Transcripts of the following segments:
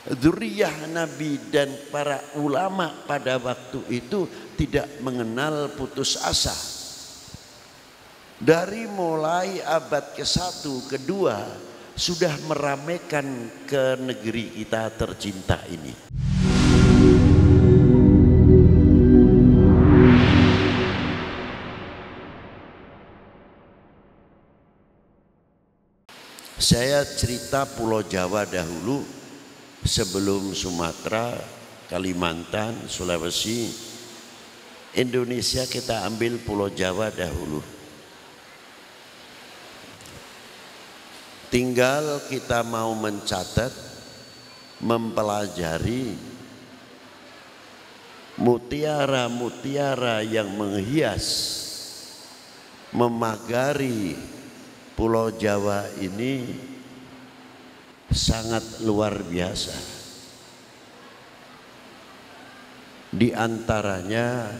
Dzurriyyah Nabi dan para ulama pada waktu itu tidak mengenal putus asa. Dari mulai abad ke-1, ke-2 sudah meramaikan ke negeri kita tercinta ini. Saya cerita Pulau Jawa dahulu sebelum Sumatera, Kalimantan, Sulawesi. Indonesia kita ambil Pulau Jawa dahulu. Tinggal kita mau mencatat, mempelajari mutiara-mutiara yang menghias, memagari Pulau Jawa ini sangat luar biasa. Di antaranya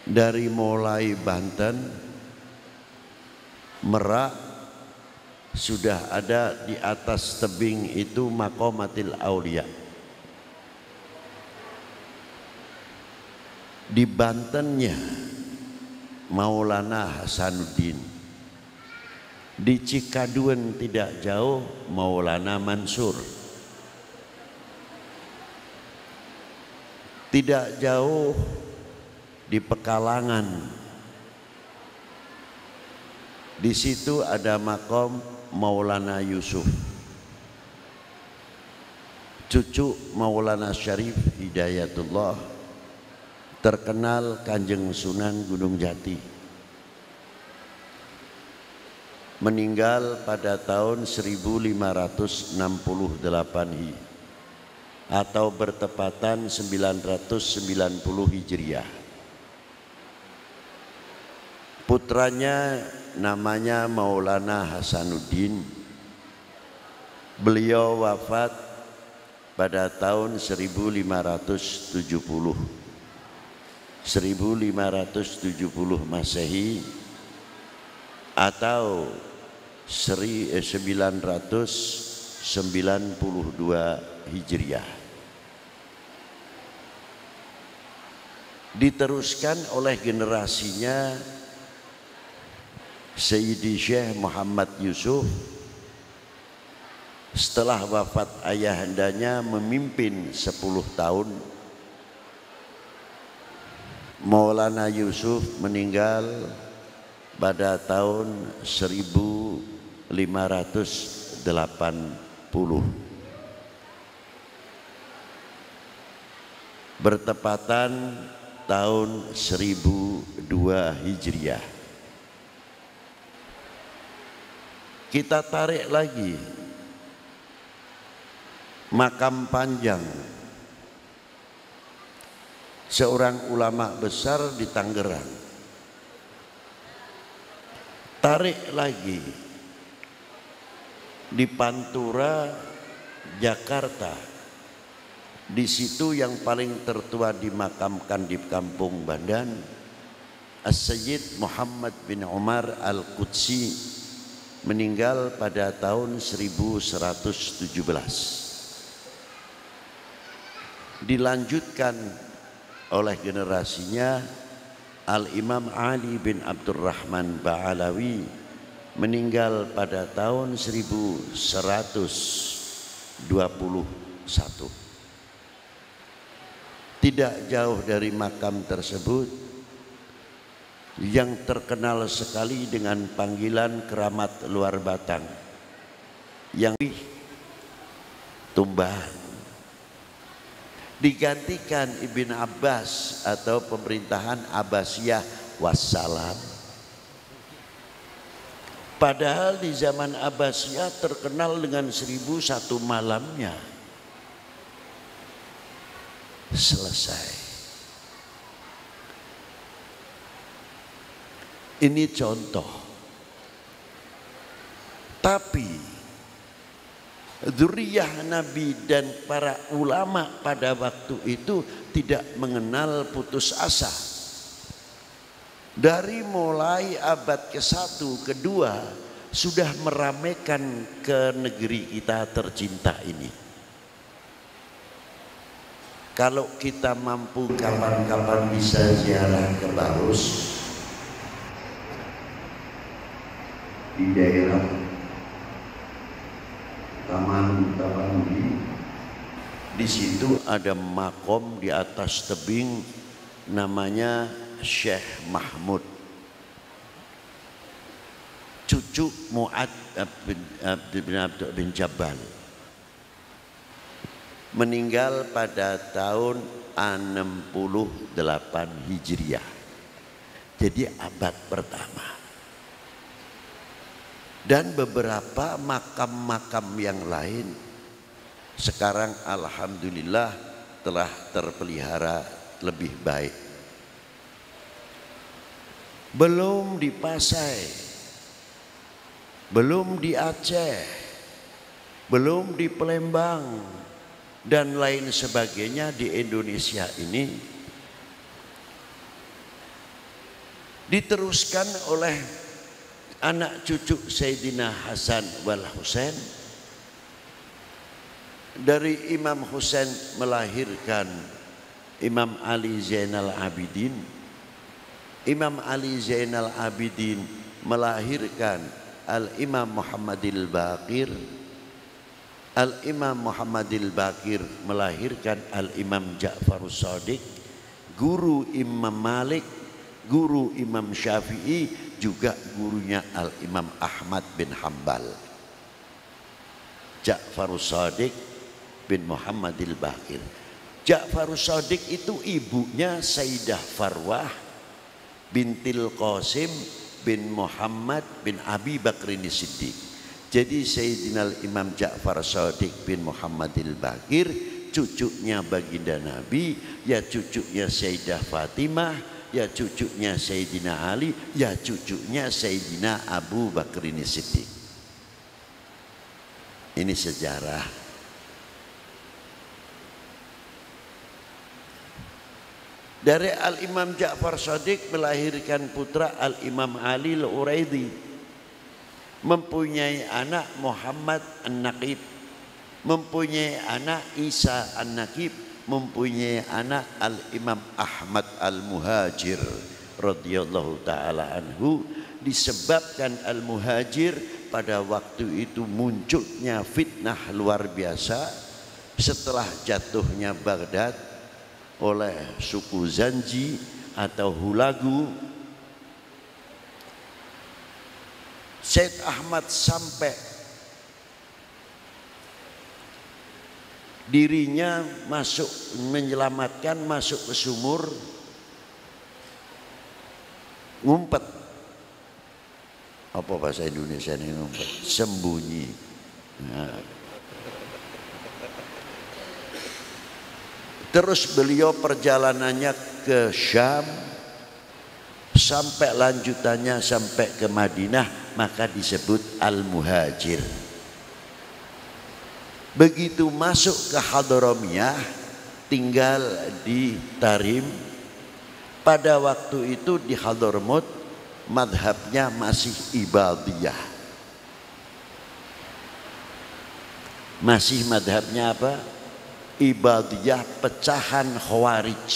dari mulai Banten, Merak, sudah ada di atas tebing itu Maqamatil Aulia. Di Bantennya Maulana Hasanuddin. Di Cikaduen tidak jauh Maulana Mansur. Tidak jauh di Pekalongan. Di situ ada makom Maulana Yusuf, cucu Maulana Syarif Hidayatullah, terkenal Kanjeng Sunan Gunung Jati. Meninggal pada tahun 1568 atau bertepatan 990 Hijriah. Putranya namanya Maulana Hasanuddin. Beliau wafat pada tahun 1570 Masehi atau 992 Hijriah. Diteruskan oleh generasinya Sayyidi Syekh Muhammad Yusuf. Setelah wafat ayahandanya memimpin 10 tahun. Maulana Yusuf meninggal pada tahun 1580, bertepatan tahun 1002 Hijriah. Kita tarik lagi makam panjang seorang ulama besar di Tangerang. Tarik lagi di Pantura, Jakarta. Di situ yang paling tertua dimakamkan di Kampung Bandan, As-Sayyid Muhammad bin Umar Al-Qudsi, meninggal pada tahun 1117. Dilanjutkan oleh generasinya Al-Imam Ali bin Abdurrahman Ba'alawi, meninggal pada tahun 1121. Tidak jauh dari makam tersebut yang terkenal sekali dengan panggilan keramat luar batang, yang Tumbahan, digantikan Ibn Abbas atau pemerintahan Abbasiyah wassalam. Padahal di zaman Abbasiyah terkenal dengan 1001 malamnya. Selesai. Ini contoh. Tapi dzurriyyah Nabi dan para ulama pada waktu itu tidak mengenal putus asa. Dari mulai abad ke-1, ke-2 sudah meramaikan ke negeri kita tercinta ini. Kalau kita mampu kapan-kapan bisa ziarah ke Barus di daerah Taman di situ ada makom di atas tebing namanya Syekh Mahmud, cucu Mu'ad bin Jabal, meninggal pada tahun 68 Hijriah, jadi abad pertama. Dan beberapa makam-makam yang lain sekarang alhamdulillah telah terpelihara lebih baik. Belum di Pasai, belum di Aceh, belum di Palembang dan lain sebagainya di Indonesia ini diteruskan oleh anak cucu Sayyidina Hasan wal Husain. Dari Imam Husain melahirkan Imam Ali Zainal Abidin, Imam Ali Zainal Abidin melahirkan Al-Imam Muhammadil Baqir, Al-Imam Muhammadil Baqir melahirkan Al-Imam Ja'farus Shadiq, guru Imam Malik, guru Imam Syafi'i, juga gurunya Al-Imam Ahmad bin Hambal. Ja'farus Shadiq bin Muhammadil Baqir. Ja'farus Shadiq itu ibunya Sayyidah Farwah bintil Qasim bin Muhammad bin Abi Bakrin Siddiq. Jadi Sayyidina Imam Ja'farus Shadiq bin Muhammadil Baqir cucunya baginda Nabi, ya cucunya Sayyidah Fatimah, ya cucunya Sayyidina Ali, ya cucunya Sayyidina Abu Bakrin Siddiq. Ini sejarah. Dari Al-Imam Ja'far Shadiq melahirkan putra Al-Imam Ali Al-Uraidi, mempunyai anak Muhammad An-Naqib, mempunyai anak Isa An-Naqib, mempunyai anak Al-Imam Ahmad Al-Muhajir radhiyallahu ta'ala anhu. Disebabkan Al-Muhajir pada waktu itu munculnya fitnah luar biasa setelah jatuhnya Baghdad oleh suku Zanji atau Hulagu. Syed Ahmad sampai dirinya masuk menyelamatkan, masuk ke sumur, ngumpet. Apa bahasa Indonesia ini ngumpet? Sembunyi. Nah. Terus beliau perjalanannya ke Syam sampai lanjutannya sampai ke Madinah, maka disebut Al-Muhajir. Begitu masuk ke Hadramiyah, tinggal di Tarim. Pada waktu itu di Hadramut madhabnya masih Ibadiyah. Masih madhabnya apa? Ibadiyah, pecahan Khawarij.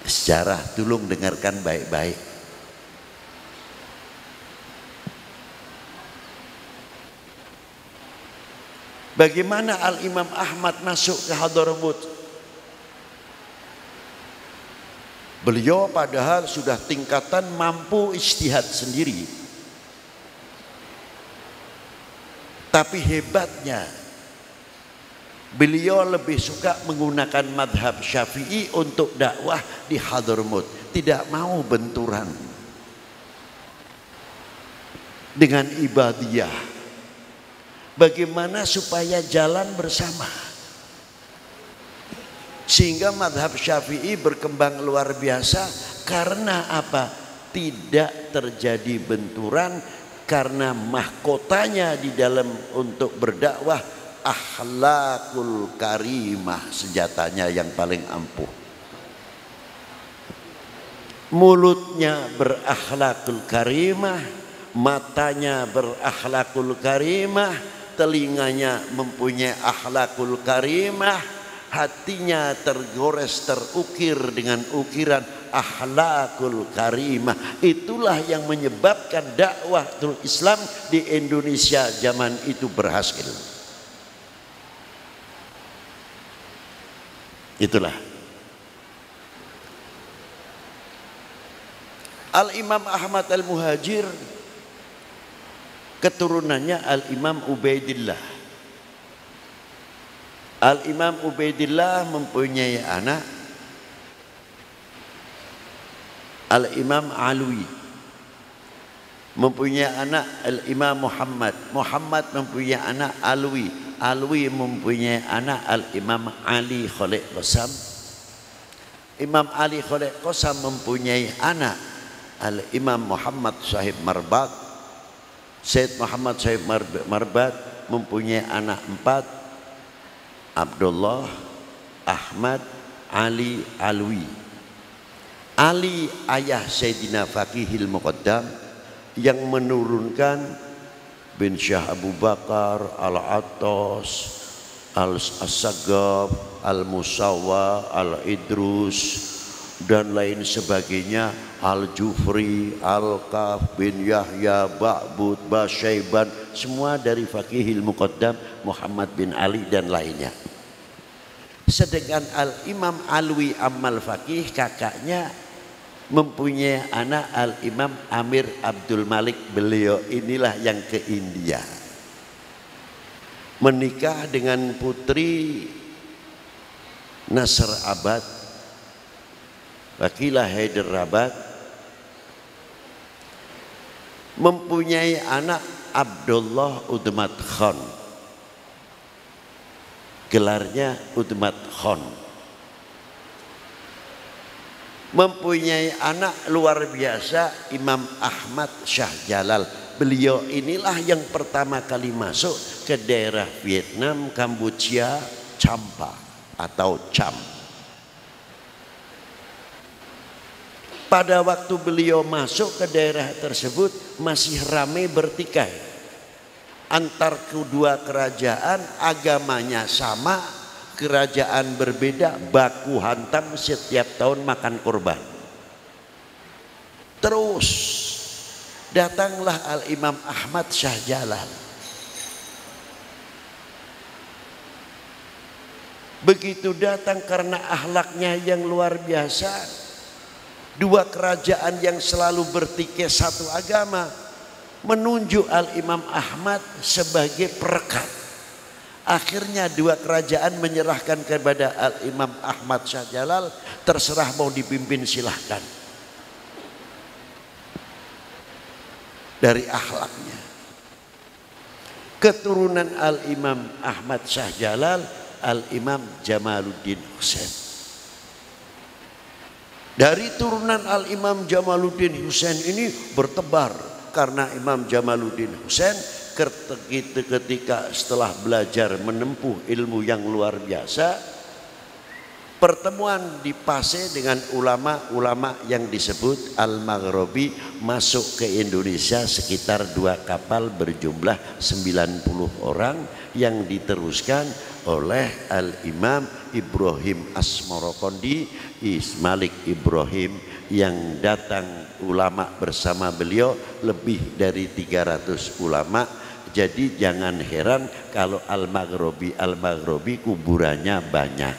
Sejarah, tolong dengarkan baik-baik. Bagaimana Al-Imam Ahmad masuk ke Hadramut? Beliau padahal sudah tingkatan mampu ijtihad sendiri. Tapi hebatnya beliau lebih suka menggunakan madhab Syafi'i untuk dakwah di Hadramut. Tidak mau benturan dengan Ibadiyah. Bagaimana supaya jalan bersama? Sehingga madhab Syafi'i berkembang luar biasa. Karena apa? Tidak terjadi benturan, karena mahkotanya di dalam untuk berdakwah akhlakul karimah, senjatanya yang paling ampuh. Mulutnya berakhlakul karimah, matanya berakhlakul karimah, telinganya mempunyai akhlakul karimah, hatinya tergores terukir dengan ukiran akhlakul karimah. Itulah yang menyebabkan dakwah Islam di Indonesia zaman itu berhasil. Itulah Al-Imam Ahmad Al-Muhajir, keturunannya Al-Imam Ubaidillah. Al-Imam Ubaidillah mempunyai anak Al-Imam Alwi, mempunyai anak Al-Imam Muhammad. Muhammad mempunyai anak Alwi. Alwi mempunyai anak Al-Imam Ali Khalid Qasam. Imam Ali Khalid Qasam mempunyai anak Al-Imam Muhammad Sahib Marbat. Syed Muhammad Sahib Marbat mempunyai anak 4, Abdullah, Ahmad, Ali, Alwi. Ali ayah Sayyidina Faqihil Muqaddam yang menurunkan bin Syah Abu Bakar, Al-Attas, Al-Sagab, Al-Musawwa, Al-Idrus dan lain sebagainya, Al-Jufri, Al-Kaf bin Yahya, Ba'bud, Basyaiban, semua dari Faqihil Muqaddam Muhammad bin Ali dan lainnya. Sedangkan Al-Imam Alwi Amal Faqih, kakaknya, mempunyai anak Al-Imam Amir Abdul Malik. Beliau inilah yang ke India, menikah dengan putri Nasr Abad, Wakilah Hyderabad, mempunyai anak Abdullah Udmat Khan, gelarnya Udmat Khan. Mempunyai anak luar biasa Imam Ahmad Shah Jalal. Beliau inilah yang pertama kali masuk ke daerah Vietnam, Kampuchea, Champa atau Cham. Pada waktu beliau masuk ke daerah tersebut masih ramai bertikai. Antar kedua kerajaan agamanya sama, kerajaan berbeda, baku hantam setiap tahun makan korban. Terus datanglah Al-Imam Ahmad Shah Jalal. Begitu datang karena akhlaknya yang luar biasa, dua kerajaan yang selalu bertikai satu agama menunjuk Al-Imam Ahmad sebagai perekat. Akhirnya dua kerajaan menyerahkan kepada Al-Imam Ahmad Shah Jalal, terserah mau dipimpin silahkan. Dari akhlaknya, keturunan Al-Imam Ahmad Shah Jalal, Al-Imam Jamaluddin Husain. Dari turunan Al-Imam Jamaluddin Husain ini bertebar, karena Imam Jamaluddin Husain ketika setelah belajar menempuh ilmu yang luar biasa, pertemuan di Pase dengan ulama-ulama yang disebut Al-Maghribi masuk ke Indonesia sekitar 2 kapal berjumlah 90 orang yang diteruskan oleh Al-Imam Ibrahim Asmorokondi, Ismalik Ibrahim, yang datang ulama bersama beliau lebih dari 300 ulama. Jadi jangan heran kalau Al-Maghribi kuburannya banyak,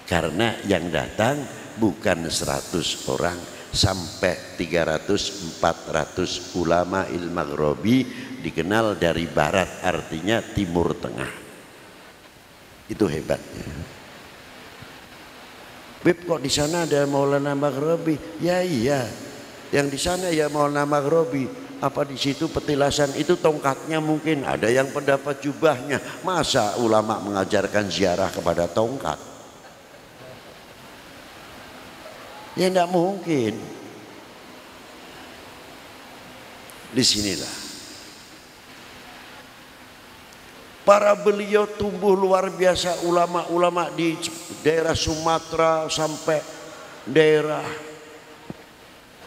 karena yang datang bukan 100 orang, sampai 300-400 ulama Al-Maghribi dikenal dari barat, artinya timur tengah. Itu hebatnya. Beb, kok di sana ada Maulana Maghribi? Ya iya, yang di sana ya Maulana Maghribi. Apa di situ petilasan itu tongkatnya mungkin? Ada yang pendapat jubahnya. Masa ulama mengajarkan ziarah kepada tongkat? Ya tidak mungkin. Disinilah para beliau tumbuh luar biasa, ulama-ulama di daerah Sumatera sampai daerah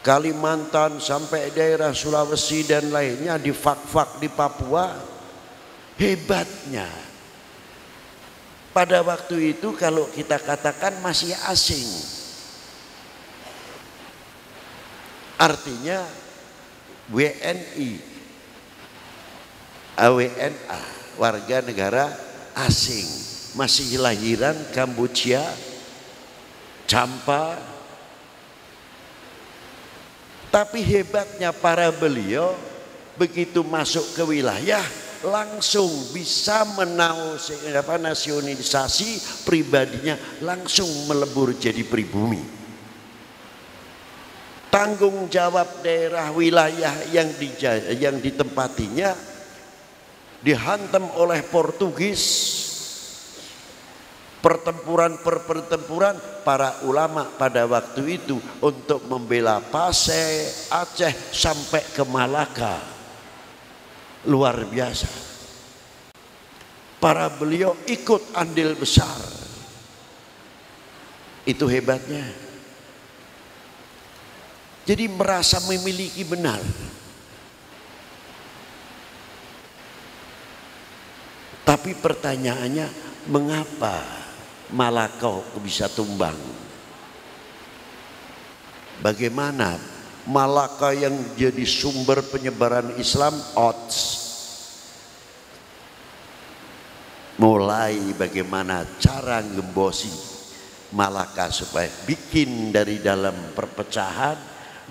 Kalimantan sampai daerah Sulawesi dan lainnya, di fak-fak di Papua. Hebatnya pada waktu itu kalau kita katakan masih asing, artinya WNI, AWNA, warga negara asing, masih lahiran Kamboja, Champa. Tapi hebatnya para beliau begitu masuk ke wilayah langsung bisa nasionalisasi pribadinya, langsung melebur jadi pribumi. Tanggung jawab daerah wilayah yang ditempatinya dihantam oleh Portugis. Pertempuran per pertempuran para ulama pada waktu itu untuk membela Pasai, Aceh sampai ke Malaka, luar biasa. Para beliau ikut andil besar, itu hebatnya. Jadi merasa memiliki benar. Tapi pertanyaannya, mengapa Malaka bisa tumbang? Bagaimana Malaka yang jadi sumber penyebaran Islam odds? Mulai bagaimana cara ngembosi Malaka supaya bikin dari dalam perpecahan,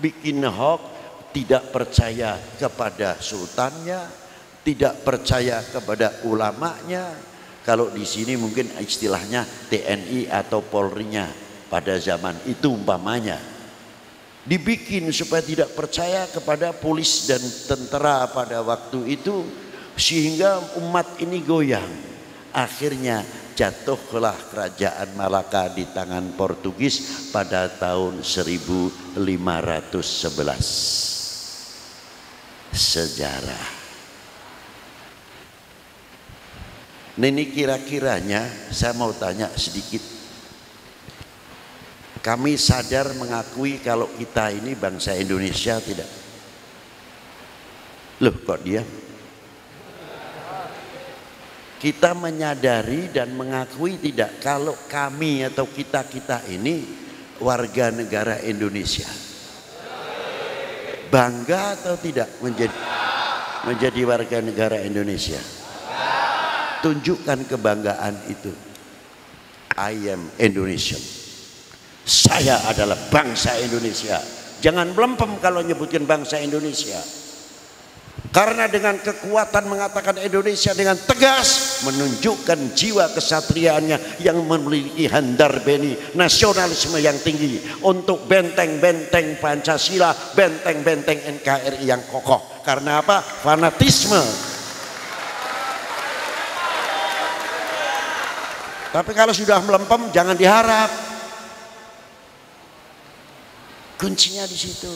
bikin hoax, tidak percaya kepada sultannya, tidak percaya kepada ulamanya. Kalau di sini mungkin istilahnya TNI atau Polri-nya pada zaman itu umpamanya. Dibikin supaya tidak percaya kepada polis dan tentara pada waktu itu, sehingga umat ini goyang. Akhirnya jatuhlah kerajaan Malaka di tangan Portugis pada tahun 1511. Sejarah. Ini kira-kiranya saya mau tanya sedikit. Kami sadar mengakui kalau kita ini bangsa Indonesia tidak? Loh kok dia? Kita menyadari dan mengakui tidak kalau kami atau kita ini warga negara Indonesia? Bangga atau tidak menjadi warga negara Indonesia? Tunjukkan kebanggaan itu. I am Indonesian. Saya adalah bangsa Indonesia. Jangan melempem kalau nyebutkan bangsa Indonesia. Karena dengan kekuatan mengatakan Indonesia dengan tegas, menunjukkan jiwa kesatriaannya yang memiliki handar beni nasionalisme yang tinggi untuk benteng-benteng Pancasila, benteng-benteng NKRI yang kokoh. Karena apa? Fanatisme. Tapi kalau sudah melempem jangan diharap. Kuncinya di situ.